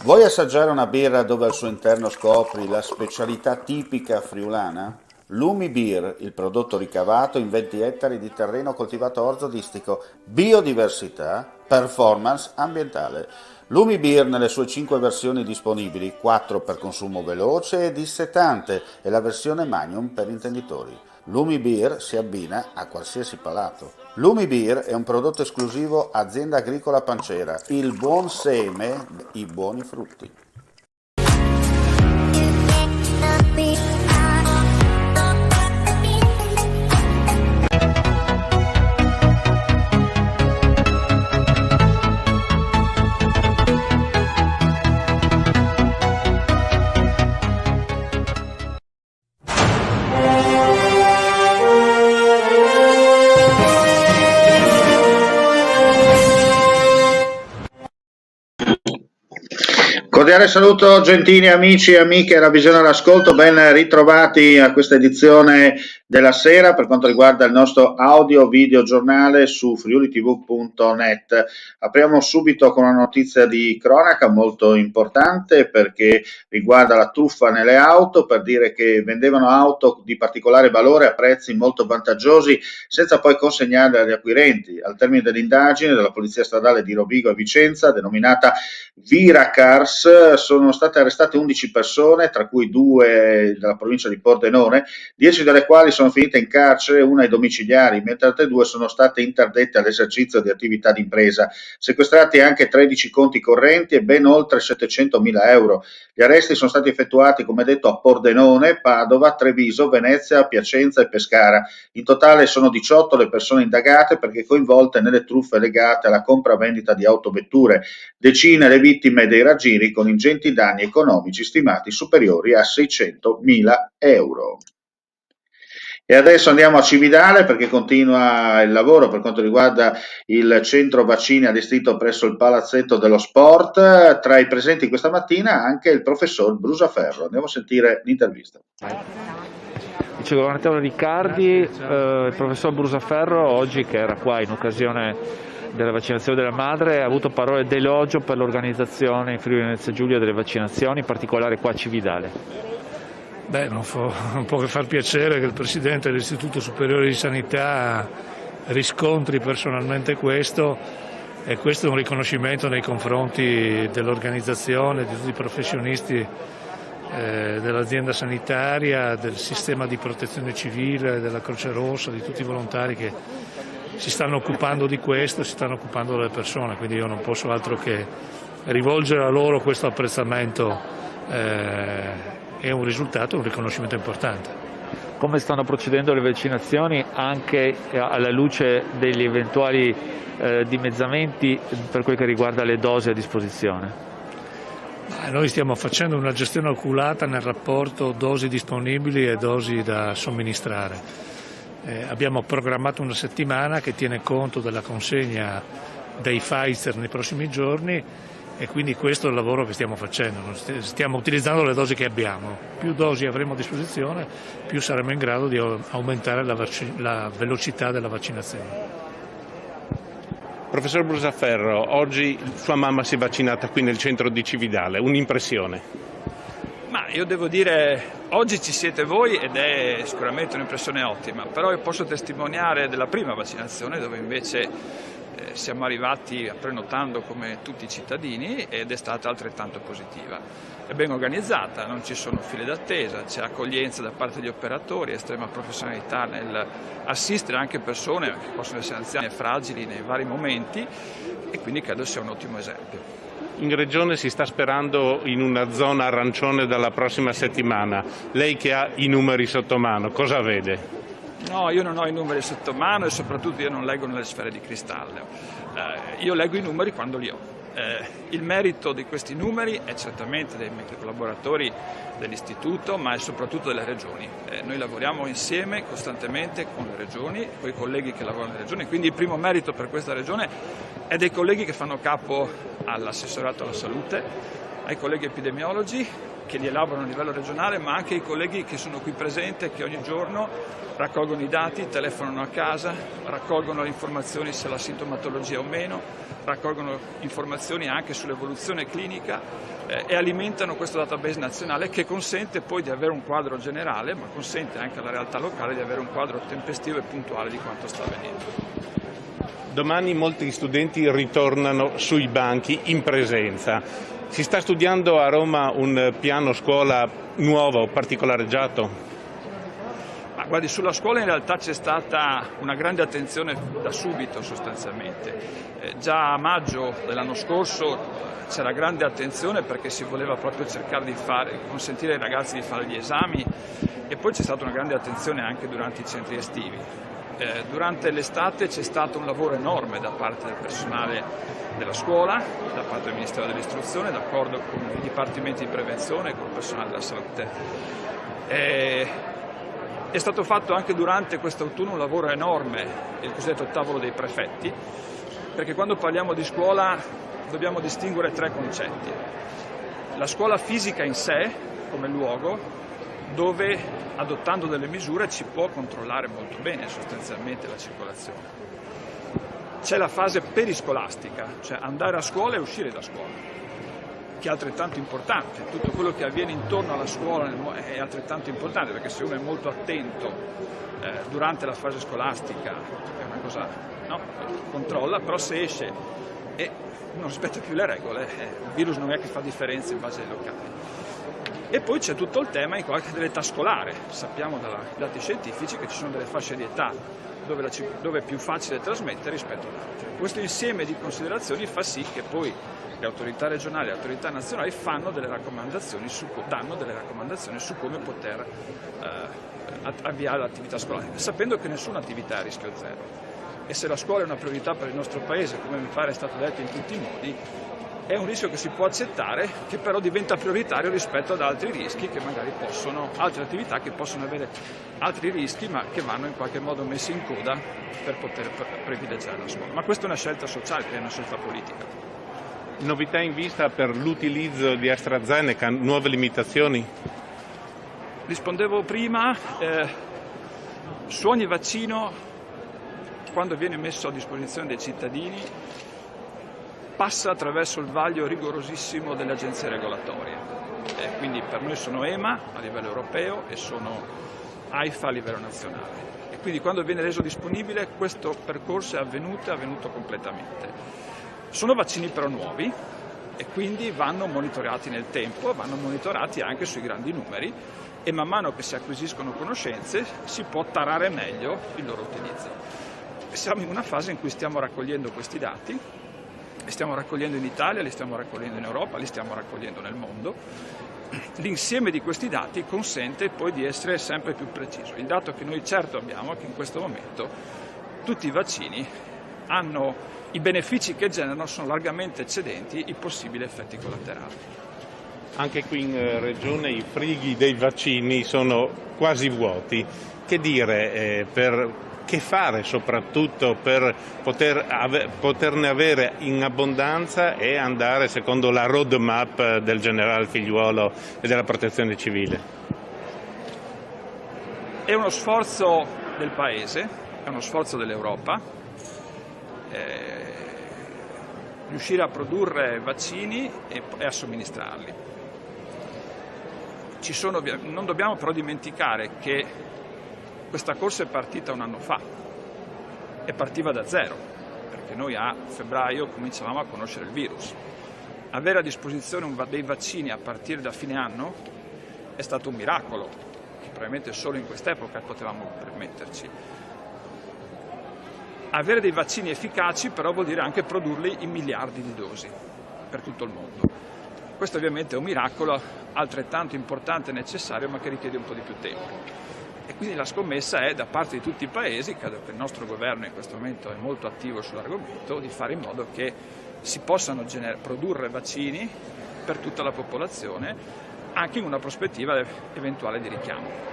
Vuoi assaggiare una birra dove al suo interno scopri la specialità tipica friulana? Lumi Beer, il prodotto ricavato in 20 ettari di terreno coltivato a orzo distico, biodiversità, performance ambientale. Lumi Beer nelle sue 5 versioni disponibili, 4 per consumo veloce e dissetante e la versione Magnum per intenditori. Lumi Beer si abbina a qualsiasi palato. Lumi Beer è un prodotto esclusivo Azienda Agricola Pancera, il buon seme, i buoni frutti. Cordiale saluto gentili amici e amiche della Visione all'Ascolto, ben ritrovati a questa edizione della sera per quanto riguarda il nostro audio video giornale su friulitv.net. Apriamo subito con una notizia di cronaca molto importante perché riguarda la truffa nelle auto, per dire che vendevano auto di particolare valore a prezzi molto vantaggiosi senza poi consegnarle agli acquirenti. Al termine dell'indagine della Polizia Stradale di Rovigo e Vicenza, denominata Viracars, sono state arrestate 11 persone, tra cui 2 della provincia di Pordenone, 10 delle quali sono finite in carcere, una ai domiciliari, mentre altre 2 sono state interdette all'esercizio di attività d'impresa. Sequestrati anche 13 conti correnti e ben oltre 700.000 euro. Gli arresti sono stati effettuati, come detto, a Pordenone, Padova, Treviso, Venezia, Piacenza e Pescara. In totale sono 18 le persone indagate perché coinvolte nelle truffe legate alla compravendita di autovetture. Decine le vittime dei raggiri con ingenti danni economici stimati superiori a 600.000 euro. E adesso andiamo a Cividale perché continua il lavoro per quanto riguarda il centro vaccini allestito presso il Palazzetto dello Sport. Tra i presenti questa mattina anche il professor Brusaferro. Andiamo a sentire l'intervista. Vicegovernatore Riccardi, il professor Brusaferro oggi, che era qua in occasione della vaccinazione della madre, ha avuto parole d'elogio per l'organizzazione in Friuli Venezia Giulia delle vaccinazioni, in particolare qua a Cividale. Beh, non può che far piacere che il Presidente dell'Istituto Superiore di Sanità riscontri personalmente questo, e questo è un riconoscimento nei confronti dell'organizzazione, di tutti i professionisti dell'azienda sanitaria, del sistema di protezione civile, della Croce Rossa, di tutti i volontari che si stanno occupando di questo, si stanno occupando delle persone, quindi io non posso altro che rivolgere a loro questo apprezzamento. È un risultato, un riconoscimento importante. Come stanno procedendo le vaccinazioni anche alla luce degli eventuali dimezzamenti per quel che riguarda le dosi a disposizione? Noi stiamo facendo una gestione oculata nel rapporto dosi disponibili e dosi da somministrare. Abbiamo programmato una settimana che tiene conto della consegna dei Pfizer nei prossimi giorni e quindi questo è il lavoro che stiamo facendo. Stiamo utilizzando le dosi che abbiamo. Più dosi avremo a disposizione, più saremo in grado di aumentare la velocità della vaccinazione. Professor Brusaferro, oggi sua mamma si è vaccinata qui nel centro di Cividale, un'impressione? Ma io devo dire, oggi ci siete voi ed è sicuramente un'impressione ottima, però io posso testimoniare della prima vaccinazione dove invece siamo arrivati prenotando come tutti i cittadini ed è stata altrettanto positiva. È ben organizzata, non ci sono file d'attesa, c'è accoglienza da parte degli operatori, estrema professionalità nel assistere anche persone che possono essere anziane e fragili nei vari momenti e quindi credo sia un ottimo esempio. In Regione si sta sperando in una zona arancione dalla prossima settimana. Lei che ha i numeri sotto mano, cosa vede? No, io non ho i numeri sotto mano e soprattutto io non leggo nelle sfere di cristallo. Io leggo i numeri quando li ho. Il merito di questi numeri è certamente dei miei collaboratori dell'Istituto, ma è soprattutto delle regioni. Noi lavoriamo insieme costantemente con le regioni, con i colleghi che lavorano nelle regioni, quindi il primo merito per questa regione è dei colleghi che fanno capo all'assessorato alla salute, ai colleghi epidemiologi che li elaborano a livello regionale, ma anche i colleghi che sono qui presenti e che ogni giorno raccolgono i dati, telefonano a casa, raccolgono le informazioni se la sintomatologia o meno, raccolgono informazioni anche sull'evoluzione clinica e alimentano questo database nazionale che consente poi di avere un quadro generale, ma consente anche alla realtà locale di avere un quadro tempestivo e puntuale di quanto sta avvenendo. Domani molti studenti ritornano sui banchi in presenza. Si sta studiando a Roma un piano scuola nuovo, particolareggiato? Ma guardi, sulla scuola in realtà c'è stata una grande attenzione da subito sostanzialmente. Già a maggio dell'anno scorso c'era grande attenzione perché si voleva proprio cercare di consentire ai ragazzi di fare gli esami e poi c'è stata una grande attenzione anche durante i centri estivi. Durante l'estate c'è stato un lavoro enorme da parte del personale della scuola, da parte del Ministero dell'Istruzione, d'accordo con i dipartimenti di prevenzione e con il personale della salute. È stato fatto anche durante quest'autunno un lavoro enorme, il cosiddetto tavolo dei prefetti, perché quando parliamo di scuola dobbiamo distinguere tre concetti. La scuola fisica in sé, come luogo, dove adottando delle misure ci può controllare molto bene sostanzialmente la circolazione. C'è la fase periscolastica, cioè andare a scuola e uscire da scuola, che è altrettanto importante. Tutto quello che avviene intorno alla scuola è altrettanto importante, perché se uno è molto attento durante la fase scolastica è una cosa, no? Controlla, però se esce e non rispetta più le regole, il virus non è che fa differenza in base ai locali. E poi c'è tutto il tema dell'età scolare. Sappiamo dai dati scientifici che ci sono delle fasce di età dove è più facile trasmettere rispetto ad altre. Questo insieme di considerazioni fa sì che poi le autorità regionali e le autorità nazionali danno delle raccomandazioni su come poter avviare l'attività scolastica, sapendo che nessuna attività è a rischio zero. E se la scuola è una priorità per il nostro Paese, come mi pare è stato detto in tutti i modi, è un rischio che si può accettare, che però diventa prioritario rispetto ad altri rischi che magari altre attività che possono avere altri rischi ma che vanno in qualche modo messi in coda per poter privilegiare la scuola. Ma questa è una scelta sociale, è una scelta politica. Novità in vista per l'utilizzo di AstraZeneca, nuove limitazioni? Rispondevo prima, su ogni vaccino, quando viene messo a disposizione dei cittadini, passa attraverso il vaglio rigorosissimo delle agenzie regolatorie. Quindi per noi sono EMA a livello europeo e sono AIFA a livello nazionale. E quindi quando viene reso disponibile questo percorso è avvenuto completamente. Sono vaccini però nuovi e quindi vanno monitorati nel tempo, vanno monitorati anche sui grandi numeri e man mano che si acquisiscono conoscenze si può tarare meglio il loro utilizzo. Siamo in una fase in cui stiamo raccogliendo questi dati. Li stiamo raccogliendo in Italia, li stiamo raccogliendo in Europa, li stiamo raccogliendo nel mondo. L'insieme di questi dati consente poi di essere sempre più preciso. Il dato che noi certo abbiamo è che in questo momento tutti i vaccini i benefici che generano sono largamente eccedenti i possibili effetti collaterali. Anche qui in Regione i frighi dei vaccini sono quasi vuoti. Che dire che fare soprattutto per poterne avere in abbondanza e andare secondo la roadmap del generale Figliuolo e della Protezione Civile? È uno sforzo del Paese, è uno sforzo dell'Europa, riuscire a produrre vaccini e a somministrarli. Non dobbiamo però dimenticare che questa corsa è partita un anno fa e partiva da zero, perché noi a febbraio cominciavamo a conoscere il virus. Avere a disposizione dei vaccini a partire da fine anno è stato un miracolo, che probabilmente solo in quest'epoca potevamo permetterci. Avere dei vaccini efficaci però vuol dire anche produrli in miliardi di dosi per tutto il mondo. Questo ovviamente è un miracolo altrettanto importante e necessario, ma che richiede un po' di più tempo. E quindi la scommessa è da parte di tutti i paesi, credo che il nostro governo in questo momento è molto attivo sull'argomento, di fare in modo che si possano produrre vaccini per tutta la popolazione, anche in una prospettiva eventuale di richiamo.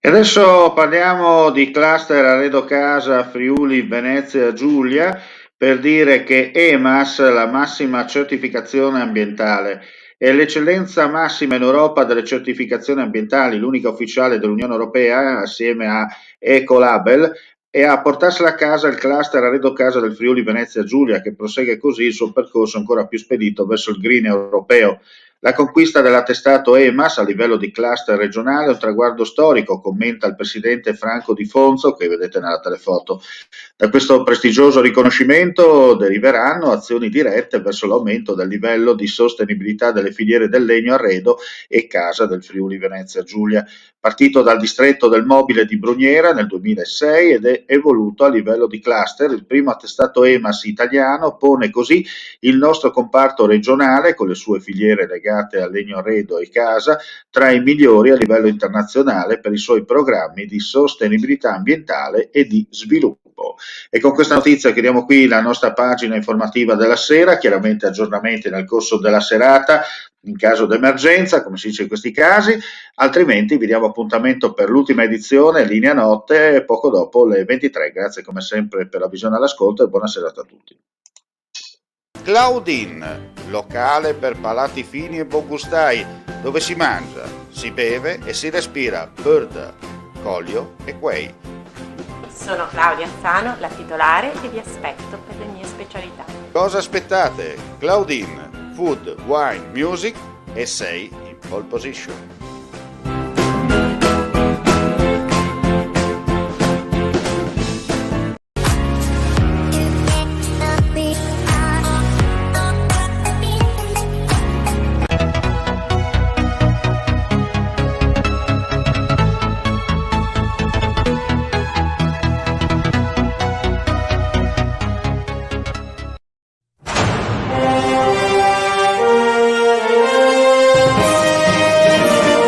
E adesso parliamo di cluster Arredo Casa Friuli Venezia Giulia, per dire che EMAS, la massima certificazione ambientale, È l'eccellenza massima in Europa delle certificazioni ambientali, l'unica ufficiale dell'Unione Europea assieme a Ecolabel, e a portarsela a casa il cluster Arredo Casa del Friuli Venezia Giulia, che prosegue così il suo percorso ancora più spedito verso il green europeo. La conquista dell'attestato EMAS a livello di cluster regionale è un traguardo storico, commenta il presidente Franco Di Fonzo, che vedete nella telefoto. Da questo prestigioso riconoscimento deriveranno azioni dirette verso l'aumento del livello di sostenibilità delle filiere del legno arredo e casa del Friuli Venezia Giulia, partito dal distretto del mobile di Brugnera nel 2006 ed è evoluto a livello di cluster. Il primo attestato EMAS italiano pone così il nostro comparto regionale, con le sue filiere legate al legno arredo e casa, tra i migliori a livello internazionale per i suoi programmi di sostenibilità ambientale e di sviluppo. E con questa notizia chiudiamo qui la nostra pagina informativa della sera, chiaramente aggiornamenti nel corso della serata in caso d'emergenza, come si dice in questi casi, altrimenti vi diamo appuntamento per l'ultima edizione, linea notte, poco dopo le 23. Grazie come sempre per la visione all'ascolto e buona serata a tutti. Claudine, locale per palati fini e buongustai, dove si mangia, si beve e si respira bird, Collio e Quay. Sono Claudia Sano, la titolare, e vi aspetto per le mie specialità. Cosa aspettate? Claudine, food, wine, music e sei in pole position.